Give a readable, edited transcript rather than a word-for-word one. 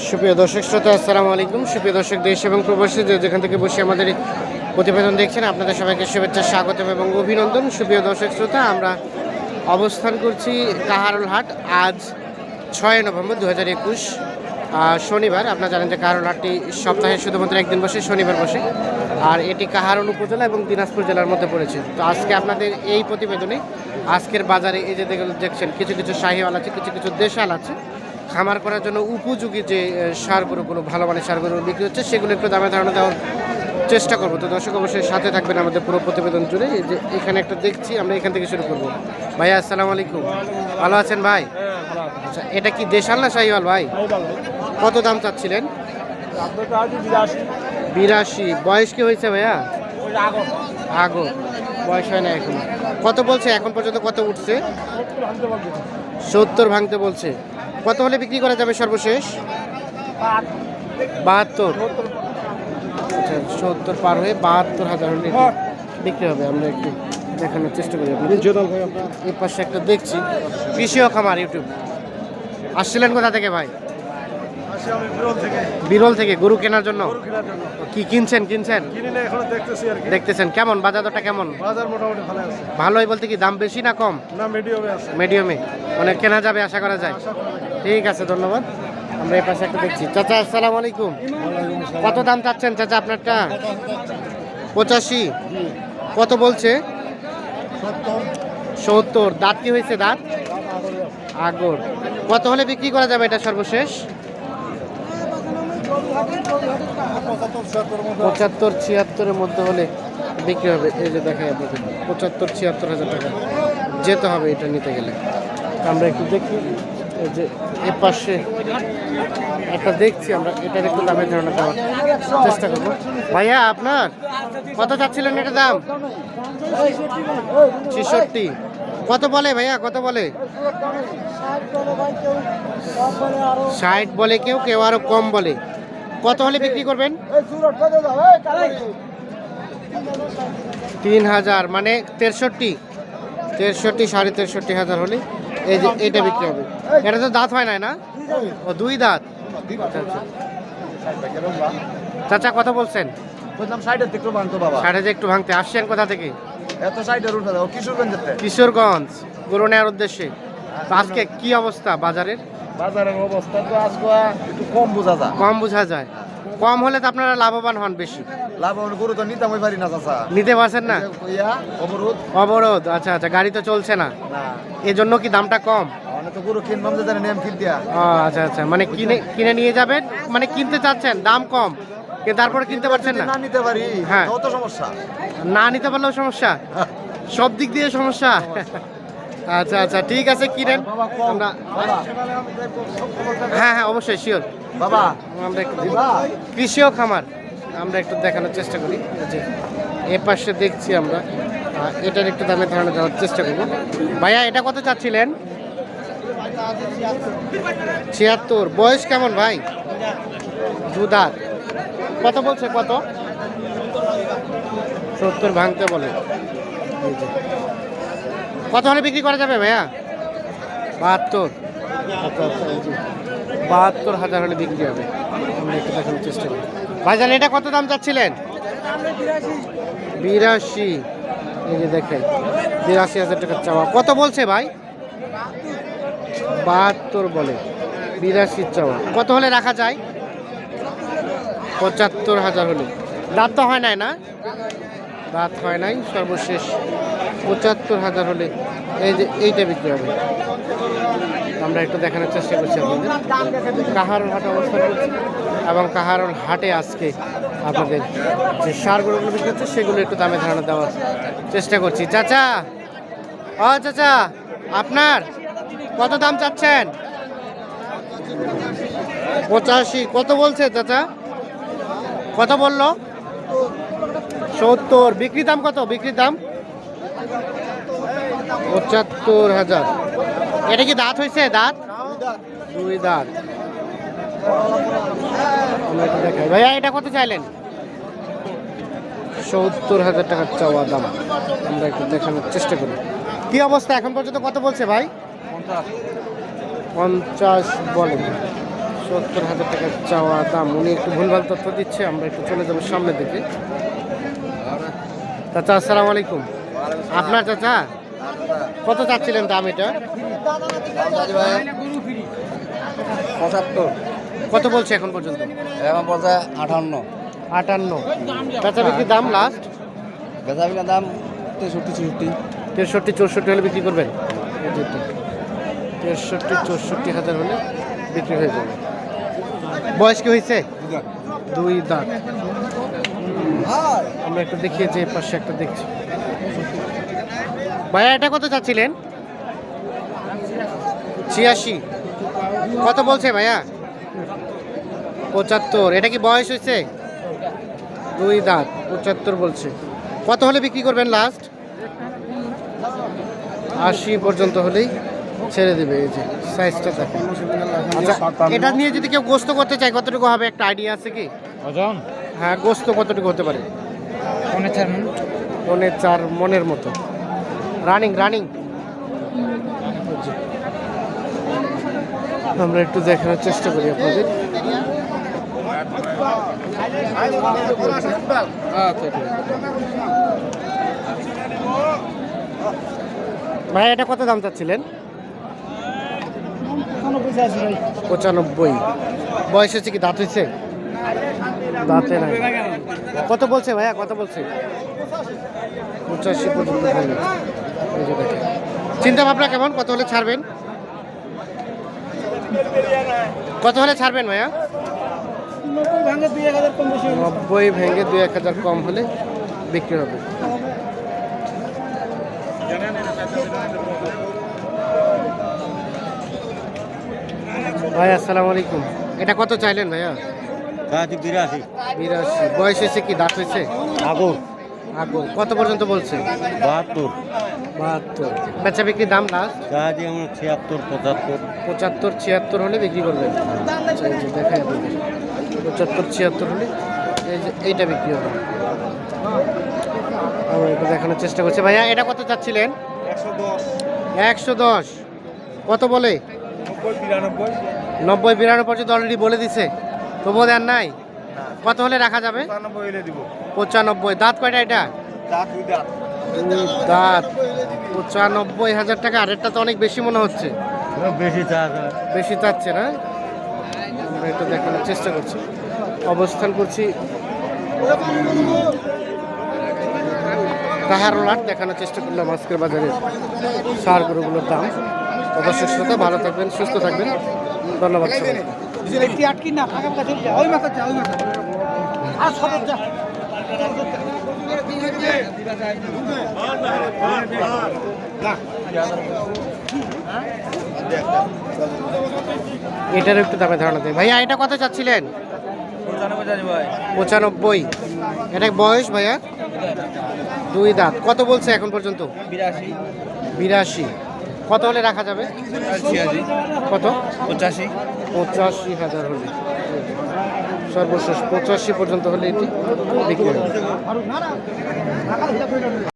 সুপ্রিয় দর্শক শ্রোতা, আসসালামু আলাইকুম। সুপ্রিয় দর্শক, দেশ এবং প্রবাসী যেখান থেকে বসে আমাদের এই প্রতিবেদন দেখছেন, আপনাদের সবাইকে শুভেচ্ছা, স্বাগতম এবং অভিনন্দন। সুপ্রিয় দর্শক শ্রোতা, আমরা অবস্থান করছি কাহারোল হাট। আজ 6 নভেম্বর 2021 শনিবার। আপনারা জানেন যে কাহারোল হাটটি সপ্তাহে শুধুমাত্র একদিন বসে, শনিবার বসে। আর এটি কাহারোল উপজেলা এবং দিনাজপুর জেলার মধ্যে পড়েছে। তো আজকে আপনাদের এই প্রতিবেদনে আজকের বাজারে এই যে দেখছেন কিছু কিছু শাহিওয়াল আছে, কিছু কিছু দেশাল আছে। খামার করার জন্য উপযোগী যে সারগুলো, ভালো মানের সারগুলো বিক্রি হচ্ছে, সেগুলো একটু দামে ধারণা দেওয়ার চেষ্টা করবো। তো দর্শক অবশ্যই সাথে থাকবেন আমাদের পুরো প্রতিবেদন জুড়ে। এই যে এখানে একটা দেখছি, আমরা এখান থেকে শুরু করবো। ভাইয়া আসসালামু আলাইকুম, ভালো আছেন ভাই? আচ্ছা, এটা কি দেশাল না শাহিওয়াল ভাই? কত দাম চাচ্ছিলেন? 82। বয়স কি হয়েছে ভাইয়া? আগো বয়স হয় না এখন। কত বলছে এখন পর্যন্ত? কত উঠছে? 70 ভাঙতে বলছে। কত হলে বিক্রি করা যাবে সর্বশেষ? 72। আচ্ছা, 70 পার হয়ে 72,000 হলে বিক্রি হবে। আমরা একটু দেখানোর চেষ্টা করি। এই পাশে একটা দেখছি কৃষি ও খামার ইউটিউব। আসছিলেন কোথা থেকে ভাই? বিরল থেকে। গরু কেনার জন্য? কি কিনছেন? দেখতেছেন। কেমন বাজার দরটা কেমন? বাজার মোটামুটি ভালো আছে। ভালোই বলতে কি দাম বেশি না কম? না, মিডিয়ামে আছে। মিডিয়ামে। অনেক কেনা যাবে আশা করা যায়। ঠিক আছে, ধন্যবাদ। আমরা এই পাশে একটা দেখছি। চাচা আসসালামু আলাইকুম, কত দাম চাচ্ছেন চাচা আপনারটা? 85। কত বলছে? 70। দাঁত কি হয়েছে? দাঁত আগর। কত হলে বিক্রি করা যাবে এটা সর্বশেষ? 75-76-এর মধ্যে হলে বিক্রি হবে। এই যে দেখাই আপনাকে, 75-76,000 টাকা যেতে হবে এটা নিতে গেলে। আমরা একটু দেখি। এই যে এ পাশে একটা দেখছি, আমরা এটার একটু দামের ধারণা দেওয়ার চেষ্টা করবো। ভাইয়া আপনার কত চাচ্ছিলেন এটা দাম? 66। কত বলে ভাইয়া, কত বলে? 60 বলে, কেউ কেউ আরো কম বলে। কত হলে বিক্রি করবেন? 3,000 মানে 63। 63-63,500 হলে এই যে এটা বিক্রি হবে। এটা তো দাঁত হয় না? ও, 2 দাঁত। চাচা কত বলছেন? বললাম 60 একটু ভাঙতো বাবা। 60 একটু ভাঙতে। আসছেন কোথা থেকে? এত 60 উঠে দাও কিশোরগঞ্জ যেতে। কিশোরগঞ্জ। গরু নেওয়ার উদ্দেশ্যে। তো আজকে কি অবস্থা বাজারের? বাজারের অবস্থা তো আজকে একটু কম বোঝা যায়। কম বোঝা যায়। কম হলে তো আপনারা লাভবান হন বেশি। লাভবান গরু তো নিতে পারি না চাচা। নিতে পারছেন না? অবরোধ। অবরোধ। আচ্ছা আচ্ছা, গাড়ি তো চলছে না, না এই জন্য কি দামটা কম? মানে তো গরু কিনবাম যে জানেন কিন দিয়া। ও আচ্ছা আচ্ছা, মানে কিনে নিয়ে যাবেন, মানে কিনতে চাচ্ছেন, দাম কম কিন্তু তারপরে কিনতে পারছেন না। না নিতে পারি, হ্যাঁ, কত সমস্যা। না নিতে পারলেও সমস্যা, সব দিক দিয়ে সমস্যা। আচ্ছা আচ্ছা, ঠিক আছে, কিনেন। আমরা হ্যাঁ হ্যাঁ অবশ্যই শিওর বাবা। আমরা একটু কৃষি ও খামার আমরা একটু দেখানোর চেষ্টা করি। যে এ পাশে দেখছি আমরা, এটার একটু দামে ধারণা দেওয়ার চেষ্টা করবো। ভাইয়া এটা কত চাচ্ছিলেন? 76। বয়স কেমন ভাই? 2 দাঁত। কত বলছে? কত? 70 ভাঙতে বলে। এই যে কত হলে বিক্রি করা যাবে ভাইয়া? 72। আচ্ছা আচ্ছা, এই যে 72,000 হলে বিক্রি হবে। আমরা একটু দেখানোর চেষ্টা করি। ভাইজান এটা কত দাম চাচ্ছিলেন? 82। এই যে দেখেন 82,000 টাকা চাওয়া। কত বলছে ভাই? 72 বলে, 82 চাওয়া। কত হলে রাখা যায়? 75,000 হলে। দাঁত তো হয় নাই না? দাঁত হয় নাই। সর্বশেষ 75,000 হলে এই যে এইটা বিক্রি হবে। আমরা একটু দেখানোর চেষ্টা করছি আপনাদের। কাহারোল হাটে অবস্থান করছি এবং কাহারোল হাটে আজকে আপনাদের যে সারগুলোগুলো বিক্রি হচ্ছে সেগুলো একটু দামে ধারণা দেওয়ার চেষ্টা করছি। চাচা, ও চাচা, আপনার কত দাম চাচ্ছেন? 85। কত বলছে চাচা? কত বললো? 70। বিক্রি দাম কত? বিক্রির দাম 75,000। এটা কি দাঁত হয়েছে? দাঁত 2 দাঁত। আমরা একটু দেখাই। ভাইয়া এটা কত চাইলেন? 70,000 টাকার চাওয়া দাম। আমরা একটু দেখানোর চেষ্টা করি কি অবস্থা এখন পর্যন্ত। কত বলছে ভাই? 50 বলে। ৭০,000 টাকা চাওয়া দাম। উনি একটু ভুলভাল তথ্য দিচ্ছে, আমরা একটু চলে যাবো সামনের দিকে। চাচা আসসালামু আলাইকুম। আপনার চাচা কত চাচ্ছিলেন দাম এটা? 75 কত বলছে এখন পর্যন্ত? এখন বলছে 58। 58। চাচা বিক্রির দাম লাস্ট বেচাবিনা দাম 63 64। 63 64 হলে বিক্রি করবেন? 63 64,000 হলে বিক্রি হয়ে যাবে। বয়স কি হয়েছে? 2 দাঁত। আমরা একটু দেখিয়ে যে পাশে একটা দেখছি। ভাইয়া এটা কত চাচ্ছিলেন? 86। কত বলছে ভাইয়া? 75। এটা কি বয়স হয়েছে? 2 দাঁত। 75 বলছে। কত হলে বিক্রি করবেন লাস্ট? 80 পর্যন্ত হলেই ছেড়ে দেবে। এই যে সাইজটা দেখেন। আচ্ছা, এটা নিয়ে যদি কেউ গোস্ত করতে চায় কতটুকু হবে, একটা আইডিয়া আছে কি? ওজন হ্যাঁ, গোস্ত কতটুকু হতে পারে? 4 মনের মতো। রানিং আমরা একটু দেখানোর চেষ্টা করি আপনাদের। ভাই এটা কত দাম চাচ্ছিলেন? 95। বয়স হচ্ছে কি, দাঁত হয়েছে? দাঁতে নাই। কত বলছে ভাইয়া, কত বলছে? 85 পর্যন্ত বলবে। এই যে দেখেন। চিন্তা ভাবনা কেমন, কত হলে ছাড়বেন? কত হলে ছাড়বেন ভাইয়া? 90 ভেঙে 2-1000 কম হলে বিক্রি হবে। ভাই আসসালামু আলাইকুম। এটা কত চাইলেন ভাইয়া? 82। 82। বয়স হয়েছে কি, দাঁত হয়েছে? আগুন কত পর্যন্ত বলছে? 72। বেচা বিক্রির দাম লাস্ট গাড়ি আমার 76 75। 75 76 হলে বিক্রি করবেন। আচ্ছা, এই যে দেখাই আপনাদের 75 76 হলে এই যে এইটা বিক্রি হবে। আমরা এটা দেখানোর চেষ্টা করছি। ভাইয়া এটা কত চাচ্ছিলেন? 110। কত বলে? 90 92 পর্যন্ত অলরেডি বলে দিছে, তবুও দেন নাই? কত হলে রাখা যাবে? 95। দাঁত কয়টা এটা? দাঁত। 95,000 টাকা। আর এটা তো অনেক বেশি মনে হচ্ছে। বেশি চাচ্ছে না? আমরা এটা দেখানোর চেষ্টা করছি। অবস্থান করছি কাহারোলাট। দেখানোর চেষ্টা করলাম আজকের বাজারের সার গরুগুলোর দাম। অবশ্যই শ্রোতা ভালো থাকবেন, সুস্থ থাকবেন। ধন্যবাদ সবাইকে। এটার একটু দামে ধারণা দেয়। ভাইয়া এটা কত চাচ্ছিলেন? 95। এটা বয়স ভাইয়া? 2 দাঁত। কত বলছে এখন পর্যন্ত? 82। কত হলে রাখা যাবে? কত? 85,000 হলে সর্বশেষ 85 পর্যন্ত হলে এটি বিক্রি হবে।